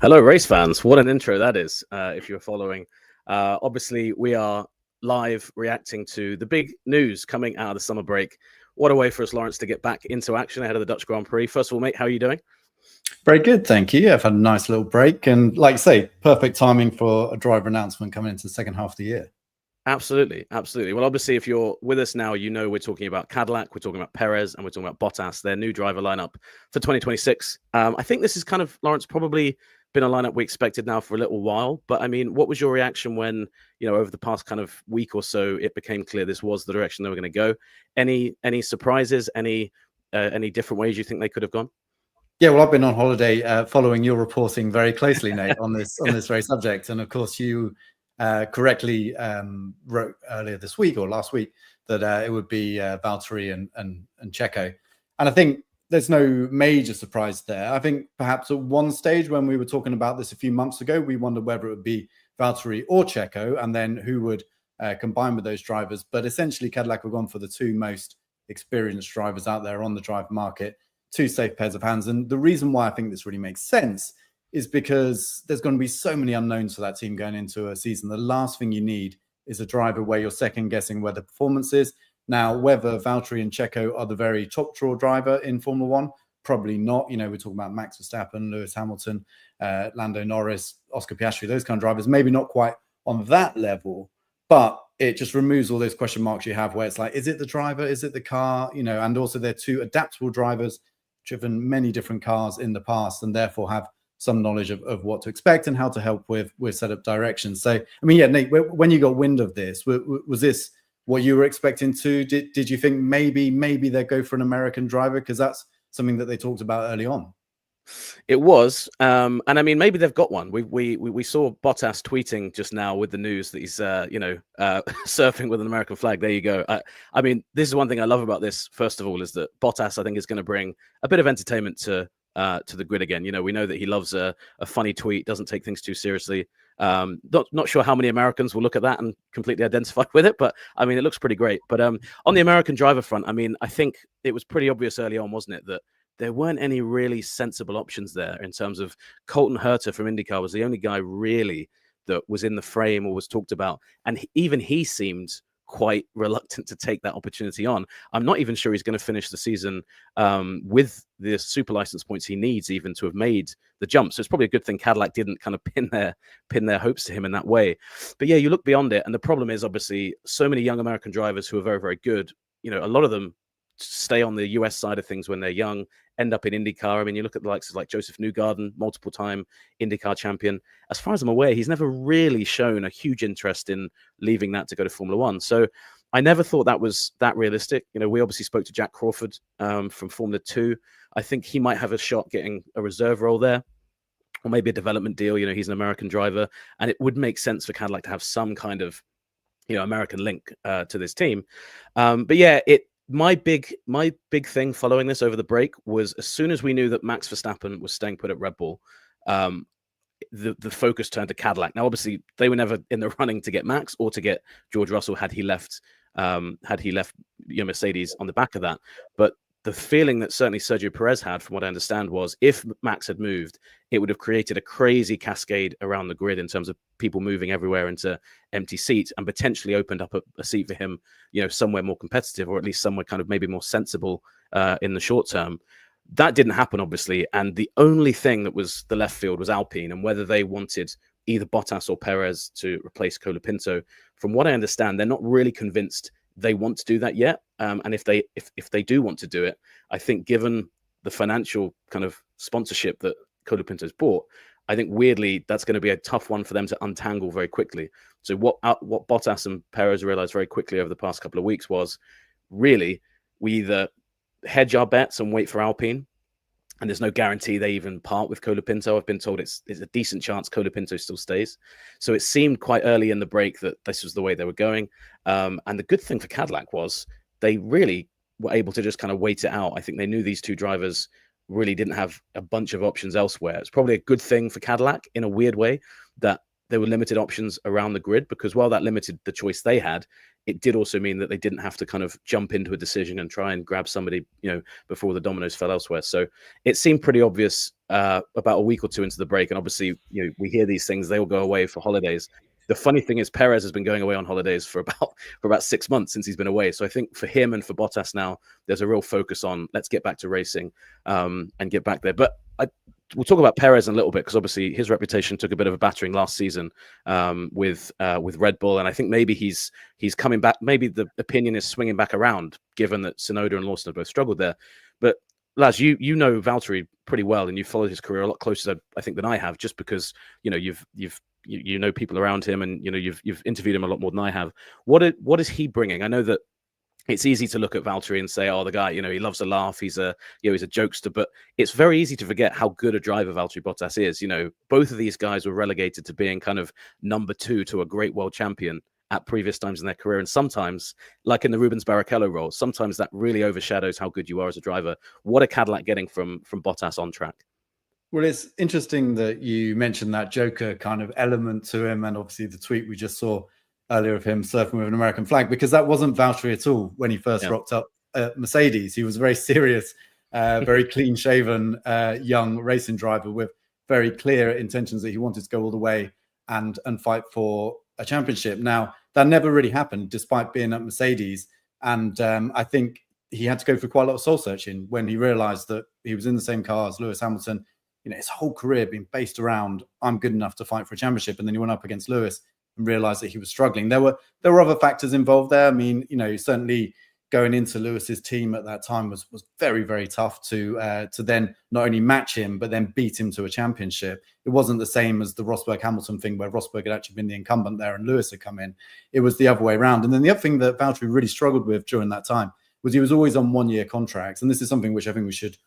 Hello, race fans. What an intro that is, if you're following. Obviously, we are live reacting to the big news coming out of the summer break. What a way for us, Lawrence, to get back into action ahead of the Dutch Grand Prix. First of all, mate, how are you doing? Very good, thank you. I've had a nice little break. And like you say, perfect timing for a driver announcement coming into the second half of the year. Absolutely, absolutely. Well, obviously, if you're with us now, you know we're talking about Cadillac, we're talking about Perez, and we're talking about Bottas, their new driver lineup for 2026. I think this is kind of, Lawrence, probably been a lineup we expected now for a little while. But I mean, what was your reaction when, over the past kind of week or so, it became clear this was the direction they were going to go? Any surprises? Any different ways you think they could have gone? Yeah, well, I've been on holiday following your reporting very closely, Nate, on this very subject. And of course, you correctly wrote earlier this week or last week that it would be Valtteri and Checo. And I think there's no major surprise there. I think perhaps at one stage when we were talking about this a few months ago, we wondered whether it would be Valtteri or Checo and then who would combine with those drivers. But essentially, Cadillac have gone for the two most experienced drivers out there on the driver market, two safe pairs of hands. And the reason why I think this really makes sense is because there's going to be so many unknowns for that team going into a season. The last thing you need is a driver where you're second guessing where the performance is. Now, whether Valtteri and Checo are the very top draw driver in Formula One, probably not. We're talking about Max Verstappen, Lewis Hamilton, Lando Norris, Oscar Piastri, those kind of drivers, maybe not quite on that level, but it just removes all those question marks you have where it's like, is it the driver? Is it the car? And also they're two adaptable drivers, driven many different cars in the past and therefore have some knowledge of what to expect and how to help with setup directions. So, I mean, yeah, Nate, when you got wind of this, was this what you were expecting to? Did you think maybe they'd go for an American driver? Because that's something that they talked about early on. It was, and I mean, maybe they've got one. We saw Bottas tweeting just now with the news that he's, surfing with an American flag. There you go. I mean, this is one thing I love about this. First of all, is that Bottas, I think, is going to bring a bit of entertainment to the grid again. We know that he loves a funny tweet, doesn't take things too seriously. Not sure how many Americans will look at that and completely identify with it, but I mean, it looks pretty great. But on the American driver front, I mean, I think it was pretty obvious early on, wasn't it, that there weren't any really sensible options there in terms of Colton Herta from IndyCar was the only guy really that was in the frame or was talked about. And even he seemed quite reluctant to take that opportunity on. I'm not even sure he's going to finish the season with the super license points he needs even to have made the jump. So it's probably a good thing Cadillac didn't kind of pin their hopes to him in that way. But yeah, you look beyond it. And the problem is obviously so many young American drivers who are very, very good. A lot of them stay on the US side of things when they're young, end up in IndyCar. I mean, you look at the likes of like Joseph Newgarden, multiple time IndyCar champion. As far as I'm aware, he's never really shown a huge interest in leaving that to go to Formula One. So I never thought that was that realistic. We obviously spoke to Jack Crawford from Formula 2. I think he might have a shot getting a reserve role there, or maybe a development deal. He's an American driver, and it would make sense for Cadillac to have some kind of, American link to this team. But yeah, My big thing following this over the break was as soon as we knew that Max Verstappen was staying put at Red Bull, the focus turned to Cadillac. Now, obviously, they were never in the running to get Max or to get George Russell had he left Mercedes on the back of that. But the feeling that certainly Sergio Perez had, from what I understand, was if Max had moved, it would have created a crazy cascade around the grid in terms of people moving everywhere into empty seats and potentially opened up a seat for him, somewhere more competitive or at least somewhere kind of maybe more sensible in the short term. That didn't happen, obviously. And the only thing that was the left field was Alpine, and whether they wanted either Bottas or Perez to replace Colapinto. From what I understand, they're not really convinced they want to do that yet. And if they do want to do it, I think given the financial kind of sponsorship that Colapinto's bought, I think weirdly that's going to be a tough one for them to untangle very quickly. So what Bottas and Perez realized very quickly over the past couple of weeks was really we either hedge our bets and wait for Alpine, and there's no guarantee they even part with Colapinto. I've been told it's a decent chance Colapinto still stays. So it seemed quite early in the break that this was the way they were going. And the good thing for Cadillac was they really were able to just kind of wait it out. I think they knew these two drivers really didn't have a bunch of options elsewhere. It's probably a good thing for Cadillac in a weird way that there were limited options around the grid, because while that limited the choice they had, it did also mean that they didn't have to kind of jump into a decision and try and grab somebody, before the dominoes fell elsewhere. So it seemed pretty obvious about a week or two into the break. And obviously, we hear these things, they all go away for holidays. The funny thing is Perez has been going away on holidays for about 6 months since he's been away. So I think for him and for Bottas now, there's a real focus on let's get back to racing and get back there. But we'll talk about Perez in a little bit, because obviously his reputation took a bit of a battering last season with Red Bull, and I think maybe he's coming back. Maybe the opinion is swinging back around, given that Tsunoda and Lawson have both struggled there. But Laz, you know Valtteri pretty well, and you've followed his career a lot closer, I think, than I have, just because you know people around him, and you've interviewed him a lot more than I have. What is he bringing? I know that it's easy to look at Valtteri and say, oh, the guy, he loves a laugh. He's a jokester, but it's very easy to forget how good a driver Valtteri Bottas is. Both of these guys were relegated to being kind of number two to a great world champion at previous times in their career. And sometimes, like in the Rubens Barrichello role, sometimes that really overshadows how good you are as a driver. What are Cadillac getting from Bottas on track? Well, it's interesting that you mentioned that Joker kind of element to him, and obviously the tweet we just saw earlier of him surfing with an American flag, because that wasn't Valtteri at all when he first rocked up at Mercedes. He was a very serious, very clean-shaven young racing driver with very clear intentions that he wanted to go all the way and fight for a championship. Now, that never really happened, despite being at Mercedes. And I think he had to go through quite a lot of soul searching when he realized that he was in the same car as Lewis Hamilton. His whole career being based around, I'm good enough to fight for a championship. And then he went up against Lewis and realized that he was struggling. There were other factors involved there. I mean, certainly going into Lewis's team at that time was very, very tough to then not only match him, but then beat him to a championship. It wasn't the same as the Rosberg-Hamilton thing, where Rosberg had actually been the incumbent there and Lewis had come in. It was the other way around. And then the other thing that Valtteri really struggled with during that time was he was always on one-year contracts. And this is something which I think we should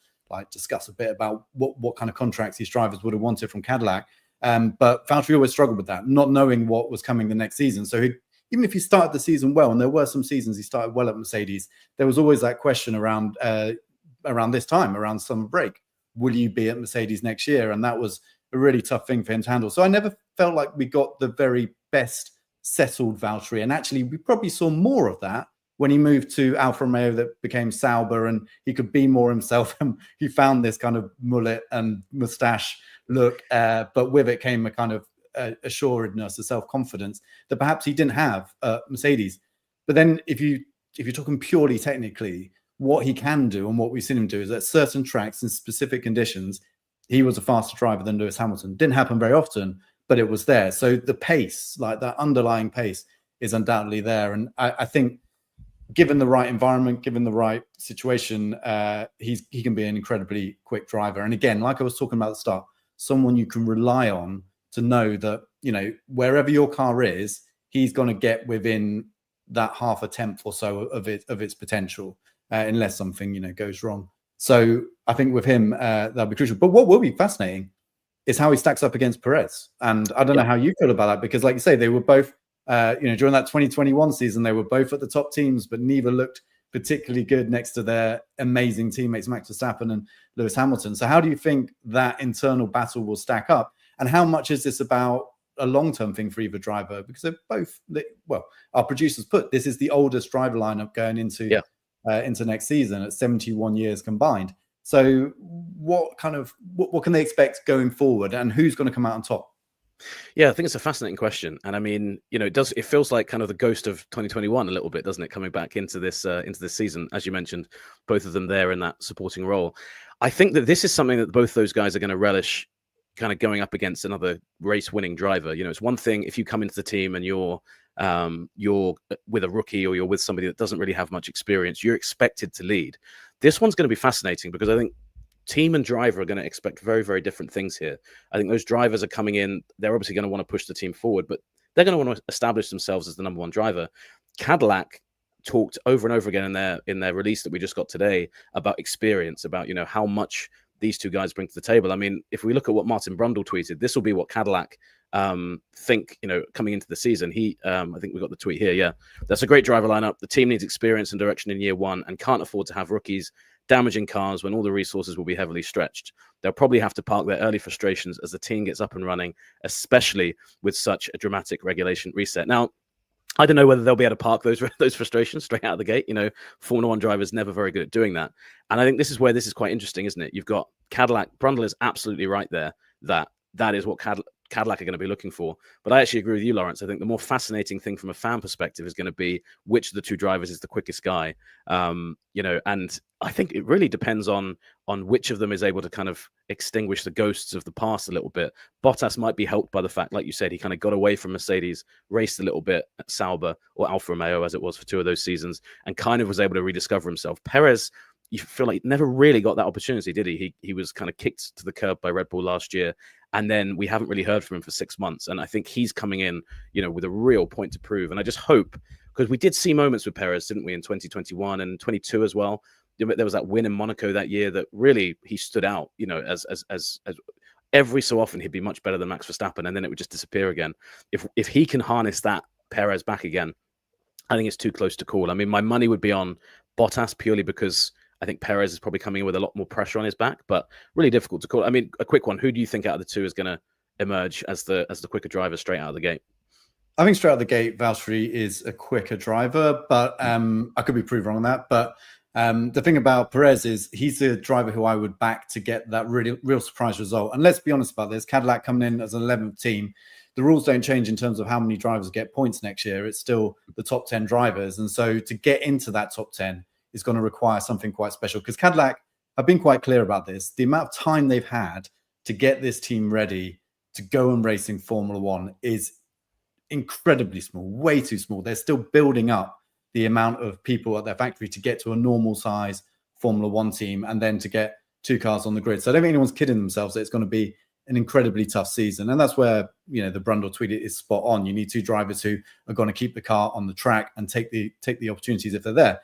discuss a bit about what kind of contracts these drivers would have wanted from Cadillac. But Valtteri always struggled with that, not knowing what was coming the next season. So even if he started the season well, and there were some seasons he started well at Mercedes, there was always that question around this time, around summer break, will you be at Mercedes next year? And that was a really tough thing for him to handle. So I never felt like we got the very best settled Valtteri. And actually, we probably saw more of that when he moved to Alfa Romeo, that became Sauber, and he could be more himself. And he found this kind of mullet and mustache look, but with it came a kind of assuredness, a self-confidence that perhaps he didn't have at Mercedes. But then if you're talking purely technically, what he can do and what we've seen him do is at certain tracks in specific conditions, he was a faster driver than Lewis Hamilton. Didn't happen very often, but it was there. So the pace, like that underlying pace, is undoubtedly there. And I think given the right environment, given the right situation, he can be an incredibly quick driver. And again, like I was talking about at the start, someone you can rely on to know that, wherever your car is, he's going to get within that half a tenth or so of its potential, unless something, goes wrong. So I think with him, that'll be crucial. But what will be fascinating is how he stacks up against Perez. And I don't know how you feel about that, because like you say, they were both, during that 2021 season, they were both at the top teams, but neither looked particularly good next to their amazing teammates, Max Verstappen and Lewis Hamilton. So how do you think that internal battle will stack up? And how much is this about a long-term thing for either driver? Because they're both, our producers put, this is the oldest driver lineup going into next season at 71 years combined. So what can they expect going forward, and who's going to come out on top? Yeah, I think it's a fascinating question. And I mean, it feels like kind of the ghost of 2021 a little bit, doesn't it? Coming back into this season, as you mentioned, both of them there in that supporting role. I think that this is something that both those guys are going to relish, kind of going up against another race-winning driver. It's one thing if you come into the team and you're with a rookie, or you're with somebody that doesn't really have much experience, you're expected to lead. This one's going to be fascinating, because I think team and driver are going to expect very, very different things here. I think those drivers are coming in, they're obviously going to want to push the team forward, but they're going to want to establish themselves as the number one driver. Cadillac talked over and over again in their release that we just got today about experience, about how much these two guys bring to the table. I mean, if we look at what Martin Brundle tweeted, this will be what Cadillac think, coming into the season. I think we got the tweet here. Yeah, that's a great driver lineup. The team needs experience and direction in year one, and can't afford to have rookies damaging cars when all the resources will be heavily stretched. They'll probably have to park their early frustrations as the team gets up and running, especially with such a dramatic regulation reset. Now, I don't know whether they'll be able to park those frustrations straight out of the gate. You know, Formula One drivers never very good at doing that. And I think this is where this is quite interesting, isn't it? You've got Cadillac. Brundle is absolutely right there. That is what Cadillac are going to be looking for. But I actually agree with you, Lawrence. I think the more fascinating thing from a fan perspective is going to be which of the two drivers is the quickest guy. You know, and I think it really depends on which of them is able to kind of extinguish the ghosts of the past a little bit. Bottas might be helped by the fact, like you said, he kind of got away from Mercedes, raced a little bit at Sauber or Alfa Romeo as it was for 2 of those seasons, and kind of was able to rediscover himself. Perez, you feel like never really got that opportunity, did he? He was kind of kicked to the curb by Red Bull last year, and then we haven't really heard from him for 6 months. And I think he's coming in, you know, with a real point to prove. And I just hope, because we did see moments with Perez, didn't we, in 2021 and 22 as well. There was that win in Monaco that year that really he stood out, you know, as every so often he'd be much better than Max Verstappen, and then it would just disappear again. If he can harness that Perez back again, I think it's too close to call. I mean, my money would be on Bottas purely because I think Perez is probably coming in with a lot more pressure on his back, but really difficult to call. I mean, a quick one. Who do you think out of the two is going to emerge as the quicker driver straight out of the gate? I think straight out of the gate, Valtteri is a quicker driver, but I could be proved wrong on that. But the thing about Perez is he's a driver who I would back to get that real surprise result. And let's be honest about this, Cadillac coming in as an 11th team, the rules don't change in terms of how many drivers get points next year. It's still the top 10 drivers. And so to get into that top 10 is going to require something quite special, because Cadillac have been quite clear about this. The amount of time they've had to get this team ready to go and race in Formula One is incredibly small, way too small. They're still building up the amount of people at their factory to get to a normal size Formula One team and then to get 2 cars on the grid. So I don't think anyone's kidding themselves that it's going to be an incredibly tough season. And that's where, you know, the Brundle tweet is spot on. You need 2 drivers who are going to keep the car on the track and take the opportunities if they're there.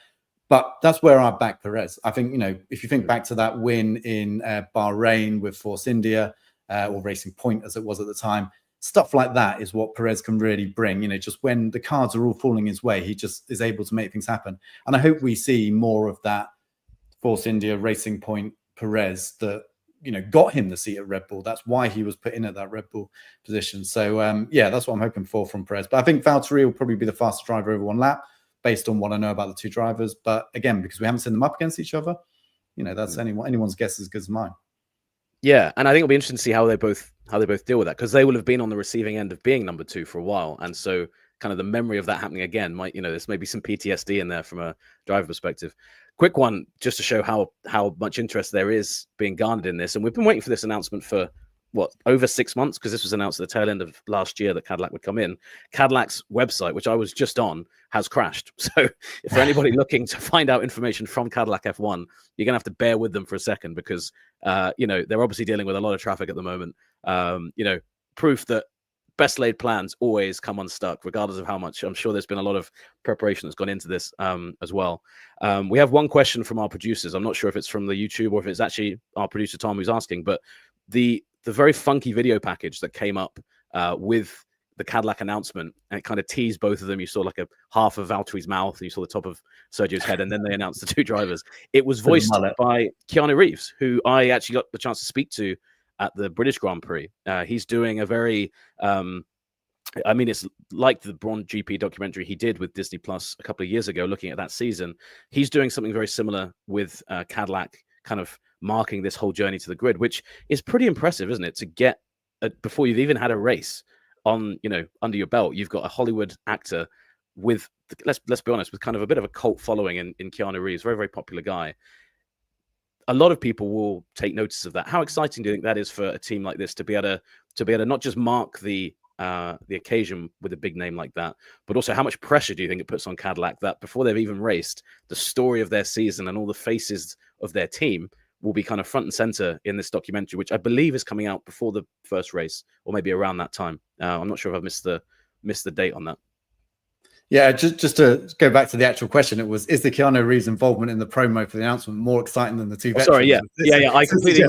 But that's where I back Perez. I think, you know, if you think back to that win in Bahrain with Force India or Racing Point as it was at the time, stuff like that is what Perez can really bring. You know, just when the cards are all falling his way, he just is able to make things happen. And I hope we see more of that Force India, Racing Point Perez that, you know, got him the seat at Red Bull. That's why he was put in at that Red Bull position. So, yeah, that's what I'm hoping for from Perez. But I think Valtteri will probably be the fastest driver over 1 lap based on what I know about the 2 drivers. But again, because we haven't seen them up against each other, you know, that's anyone's guess as good as mine. Yeah, and I think it'll be interesting to see how they both deal with that, because they will have been on the receiving end of being number 2 for a while, and so kind of the memory of that happening again might, you know, there's maybe some PTSD in there from a driver perspective. Quick one, just to show how much interest there is being garnered in this, and we've been waiting for this announcement for over 6 months, because this was announced at the tail end of last year that Cadillac would come in. Cadillac's website, which I was just on, has crashed. So if for anybody looking to find out information from Cadillac F1, you're gonna have to bear with them for a second, because you know, they're obviously dealing with a lot of traffic at the moment. You know, proof that best laid plans always come unstuck, regardless of how much. I'm sure there's been a lot of preparation that's gone into this as well. We have one question from our producers. I'm not sure if it's from the YouTube or if it's actually our producer Tom who's asking, but the very funky video package that came up with the Cadillac announcement, and it kind of teased both of them. You saw like a half of Valtteri's mouth, and you saw the top of Sergio's head, and then they announced the 2 drivers. It was voiced by Keanu Reeves, who I actually got the chance to speak to at the British Grand Prix. He's doing a very, I mean, it's like the Braun GP documentary he did with Disney Plus a couple of years ago, looking at that season. He's doing something very similar with Cadillac, kind of marking this whole journey to the grid, which is pretty impressive, isn't it? To get before you've even had a race on, you know, under your belt, you've got a Hollywood actor with, let's be honest, with kind of a bit of a cult following in Keanu Reeves, very, very popular guy. A lot of people will take notice of that. How exciting do you think that is for a team like this to be able to not just mark the occasion with a big name like that, but also how much pressure do you think it puts on Cadillac that before they've even raced, the story of their season and all the faces of their team will be kind of front and center in this documentary, which I believe is coming out before the first race or maybe around that time. I'm not sure if I've missed the date on that. Yeah, just to go back to the actual question, is the Keanu Reeves involvement in the promo for the announcement more exciting than the 2 veterans? Sorry, yeah. I completely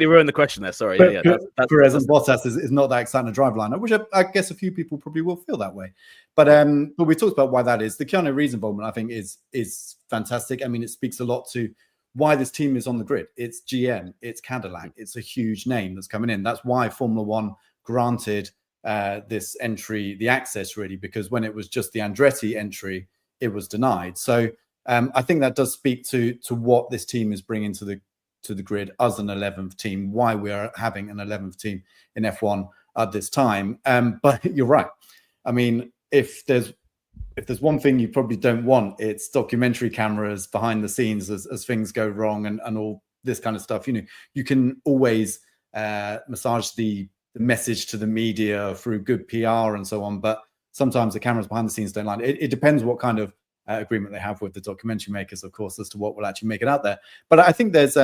ruined the question there. Sorry. That's Perez and Bottas is not that exciting a drive lineup, which I guess a few people probably will feel that way. But we talked about why that is. The Keanu Reeves involvement, I think, is fantastic. I mean, it speaks a lot to why this team is on the grid. It's GM, it's Cadillac, it's a huge name that's coming in. That's why Formula One granted this entry, the access really, because when it was just the Andretti entry, it was denied. So I think that does speak to what this team is bringing to the grid as an 11th team, why we are having an 11th team in F1 at this time. But you're right. I mean, if there's one thing you probably don't want, it's documentary cameras behind the scenes as things go wrong and all this kind of stuff. You know, you can always massage the message to the media through good PR and so on, but sometimes the cameras behind the scenes don't line. It depends what kind of agreement they have with the documentary makers, of course, as to what will actually make it out there. But I think there's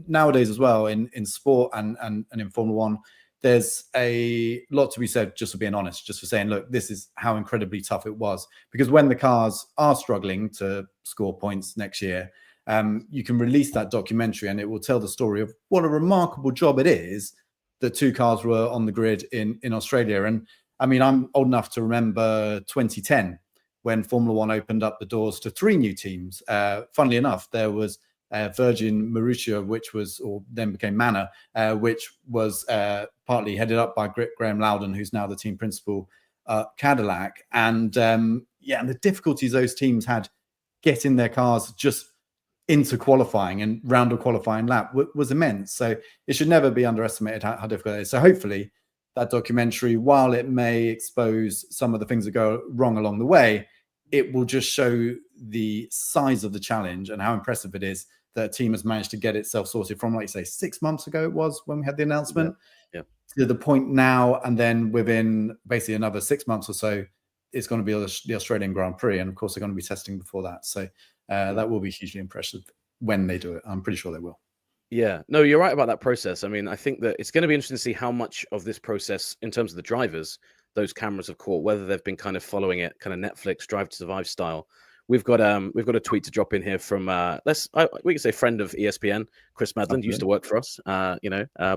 nowadays as well in sport and in Formula One, there's a lot to be said just for being honest, just for saying, look, this is how incredibly tough it was. Because when the cars are struggling to score points next year, you can release that documentary and it will tell the story of what a remarkable job it is that two cars were on the grid in Australia. And I mean, I'm old enough to remember 2010 when Formula One opened up the doors to 3 new teams. Funnily enough, there was Virgin Marussia, which was, or then became Manor, which was partly headed up by Graham Loudon, who's now the team principal at Cadillac. And and the difficulties those teams had getting their cars just into qualifying and round of qualifying lap was immense. So it should never be underestimated how difficult it is. So hopefully that documentary, while it may expose some of the things that go wrong along the way, it will just show the size of the challenge and how impressive it is that a team has managed to get itself sorted from, like you say, 6 months ago it was when we had the announcement, to the point now, and then within basically another 6 months or so, it's going to be the Australian Grand Prix. And of course, they're going to be testing before that. So that will be hugely impressive when they do it. I'm pretty sure they will. Yeah, no, you're right about that process. I mean, I think that it's going to be interesting to see how much of this process, in terms of the drivers, those cameras have caught, whether they've been kind of following it, kind of Netflix Drive to Survive style. We've got a tweet to drop in here from we can say friend of ESPN, Chris Madland, used to work for us.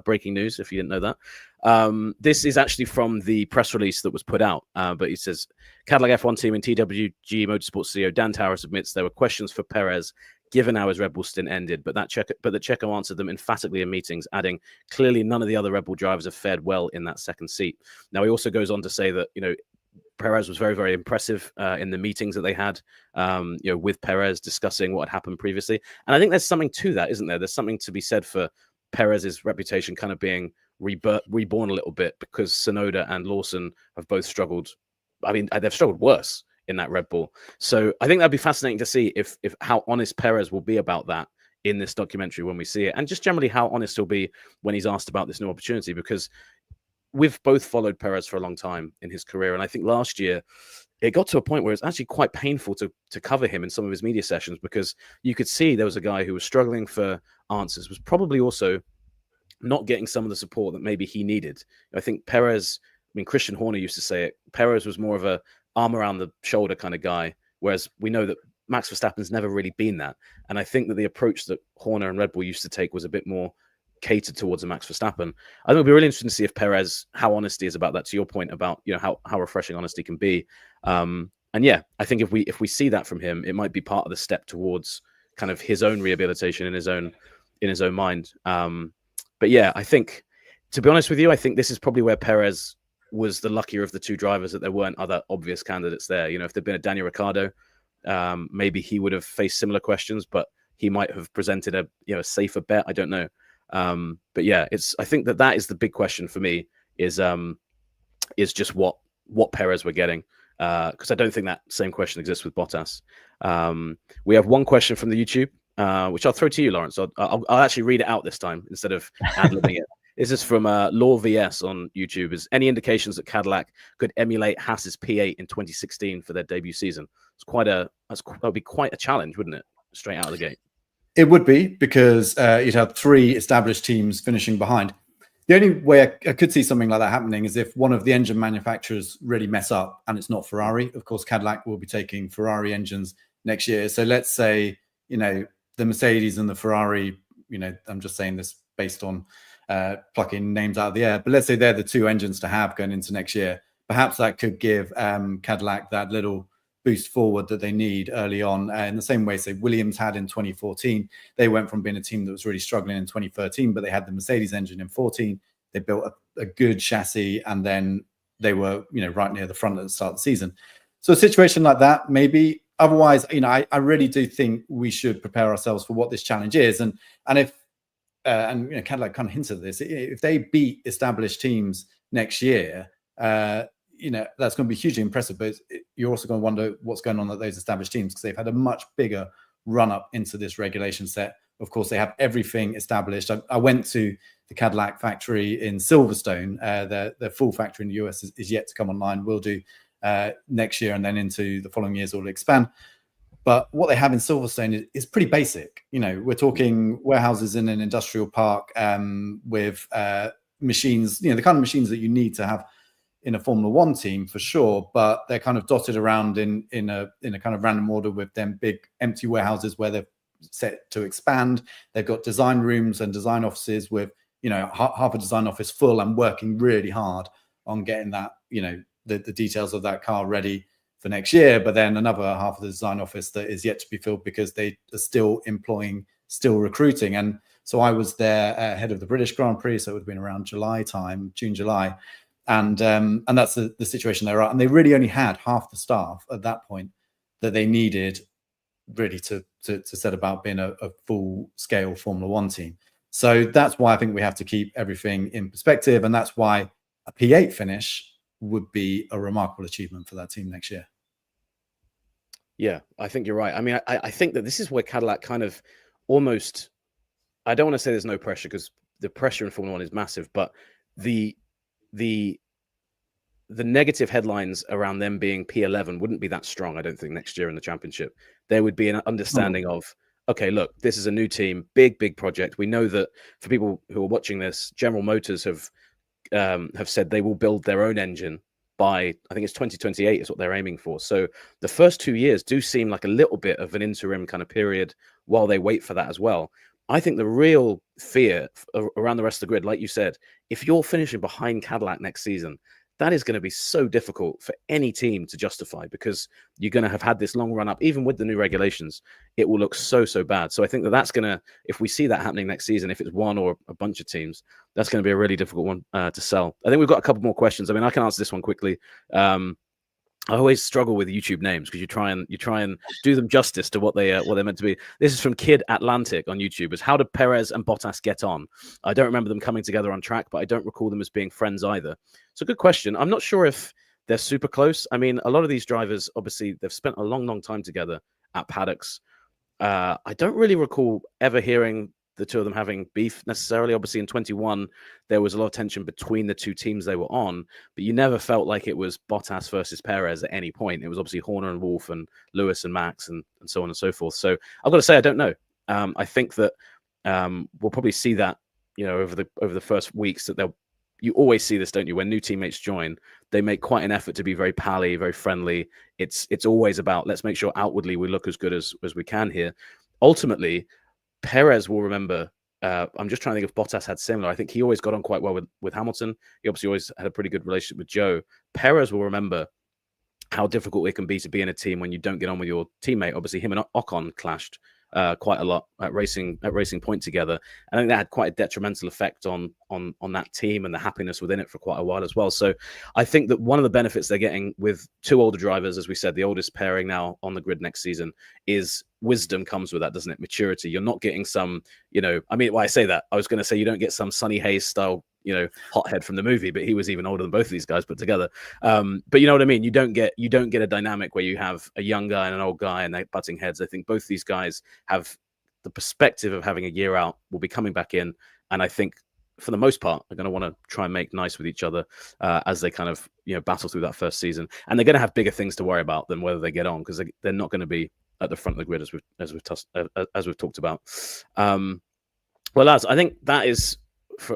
Breaking news if you didn't know that. This is actually from the press release that was put out. But he says Cadillac F1 team and TWG Motorsports CEO Dan Towers admits there were questions for Perez given how his Red Bull stint ended, but the Checo answered them emphatically in meetings, adding, clearly none of the other Red Bull drivers have fared well in that second seat. Now, he also goes on to say that, Perez was very, very impressive in the meetings that they had, with Perez discussing what had happened previously. And I think there's something to that, isn't there? There's something to be said for Perez's reputation kind of being reborn a little bit, because Tsunoda and Lawson have both struggled. I mean, they've struggled worse in that Red Bull. So I think that'd be fascinating to see if how honest Perez will be about that in this documentary when we see it, and just generally how honest he'll be when he's asked about this new opportunity, because we've both followed Perez for a long time in his career. And I think last year it got to a point where it's actually quite painful to cover him in some of his media sessions, because you could see there was a guy who was struggling for answers, was probably also not getting some of the support that maybe he needed. I think Perez, Christian Horner used to say it, Perez was more of a arm around the shoulder kind of guy, whereas we know that Max Verstappen's never really been that. And I think that the approach that Horner and Red Bull used to take was a bit more catered towards a Max Verstappen. I think it'll be really interesting to see if Perez, how honest he is about that, to your point about, how refreshing honesty can be. And yeah, I think if we see that from him, it might be part of the step towards kind of his own rehabilitation in his own mind. But yeah, I think, to be honest with you, I think this is probably where Perez was the luckier of the two drivers, that there weren't other obvious candidates there. If there'd been a Daniel Ricciardo, maybe he would have faced similar questions, but he might have presented a safer bet. I don't know. But yeah, I think that is the big question for me, is just what Perez we're getting. Because I don't think that same question exists with Bottas. We have one question from the YouTube, which I'll throw to you, Laurence. I'll actually read it out this time instead of ad-libbing it. This is from Law VS on YouTube. Is any indications that Cadillac could emulate Haas's P8 in 2016 for their debut season? That would be quite a challenge, wouldn't it? Straight out of the gate. It would be, because you'd have 3 established teams finishing behind. The only way I could see something like that happening is if one of the engine manufacturers really mess up and it's not Ferrari. Of course, Cadillac will be taking Ferrari engines next year. So let's say, the Mercedes and the Ferrari, I'm just saying this based on plucking names out of the air, but let's say they're the 2 engines to have going into next year. Perhaps that could give Cadillac that little boost forward that they need early on, in the same way, say, Williams had in 2014. They went from being a team that was really struggling in 2013, but they had the Mercedes engine in 14. they built a good chassis, and then they were, right near the front at the start of the season. So a situation like that, maybe. Otherwise, I really do think we should prepare ourselves for what this challenge is. And if Cadillac kind of hints at this, if they beat established teams next year, that's going to be hugely impressive. But you're also going to wonder what's going on at those established teams, because they've had a much bigger run up into this regulation set. Of course, they have everything established. I went to the Cadillac factory in Silverstone. Their full factory in the US is yet to come online. We'll do next year, and then into the following years will expand. But what they have in Silverstone is pretty basic. We're talking warehouses in an industrial park with machines, the kind of machines that you need to have in a Formula One team for sure. But they're kind of dotted around in a kind of random order, with them big empty warehouses where they're set to expand. They've got design rooms and design offices with, half a design office full and working really hard on getting that, the details of that car ready for next year. But then another half of the design office that is yet to be filled, because they are still employing, still recruiting. And so I was there ahead of the British Grand Prix, so it would have been around July time, June, July. And that's the situation they're at. And they really only had half the staff at that point that they needed really to set about being a full scale Formula One team. So that's why I think we have to keep everything in perspective. And that's why a P8 finish would be a remarkable achievement for that team next year. Yeah, I think you're right. I mean, I think that this is where Cadillac kind of almost, I don't want to say there's no pressure, because the pressure in Formula One is massive, but the negative headlines around them being P11 wouldn't be that strong, I don't think, next year in the championship. There would be an understanding of, okay, look, this is a new team, big project. We know that for people who are watching this, General Motors have said they will build their own engine by, I think it's 2028 is what they're aiming for. So the first 2 years do seem like a little bit of an interim kind of period while they wait for that as well. I think the real fear around the rest of the grid, like you said, if you're finishing behind Cadillac next season, that is going to be so difficult for any team to justify, because you're going to have had this long run up. Even with the new regulations, it will look so bad. So I think that's going to, if we see that happening next season, if it's one or a bunch of teams, that's going to be a really difficult one to sell. I think we've got a couple more questions. I mean, I can answer this one quickly. I always struggle with YouTube names, because you try and do them justice to what they're meant to be. This is from Kid Atlantic on YouTube. It's how did Perez and Bottas get on? I don't remember them coming together on track, but I don't recall them as being friends either. It's a good question. I'm not sure if they're super close. I mean, a lot of these drivers, obviously, they've spent a long time together at paddocks. I don't really recall ever hearing the two of them having beef necessarily. Obviously, in 21, there was a lot of tension between the two teams they were on, but you never felt like it was Bottas versus Perez at any point. It was obviously Horner and Wolff and Lewis and Max and so on and so forth. So I've got to say, I don't know. I think that we'll probably see that, over the first weeks, that you always see this, don't you? When new teammates join, they make quite an effort to be very pally, very friendly. It's always about, let's make sure outwardly we look as good as we can here. Ultimately, Perez will remember, I'm just trying to think if Bottas had similar. I think he always got on quite well with Hamilton. He obviously always had a pretty good relationship with Joe. Perez will remember how difficult it can be to be in a team when you don't get on with your teammate. Obviously, him and Ocon clashed quite a lot at Racing Point together. I think that had quite a detrimental effect on that team and the happiness within it for quite a while as well. So I think that one of the benefits they're getting with two older drivers, as we said, the oldest pairing now on the grid next season, is wisdom comes with that, doesn't it? Maturity. You're not getting some, I mean, why I say that, I was going to say you don't get some Sonny Hayes style, hothead from the movie, but he was even older than both of these guys put together. But you know what I mean? You don't get a dynamic where you have a young guy and an old guy and they're butting heads. I think both these guys have the perspective of having a year out, will be coming back in. And I think for the most part, they're going to want to try and make nice with each other as they kind of, battle through that first season. And they're going to have bigger things to worry about than whether they get on, because they're not going to be at the front of the grid as we've talked about. Well, lads, I think that is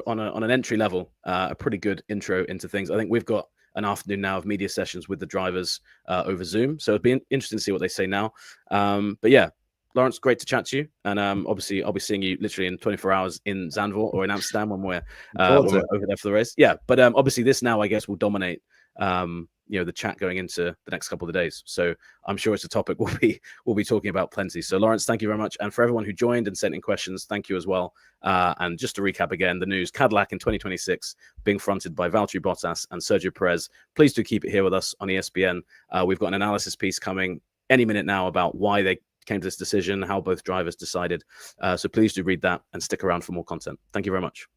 on an entry level a pretty good intro into things. I think we've got an afternoon now of media sessions with the drivers over Zoom, so it'd be interesting to see what they say now. But yeah, Laurence, great to chat to you, and obviously I'll be seeing you literally in 24 hours in Zandvoort or in Amsterdam when we're over there for the race. Yeah, but obviously this now I guess will dominate the chat going into the next couple of days. So I'm sure it's a topic we'll be talking about plenty. So Laurence, thank you very much. And for everyone who joined and sent in questions, thank you as well. And just to recap again, the news: Cadillac in 2026 being fronted by Valtteri Bottas and Sergio Perez. Please do keep it here with us on ESPN. We've got an analysis piece coming any minute now about why they came to this decision, how both drivers decided. So please do read that and stick around for more content. Thank you very much.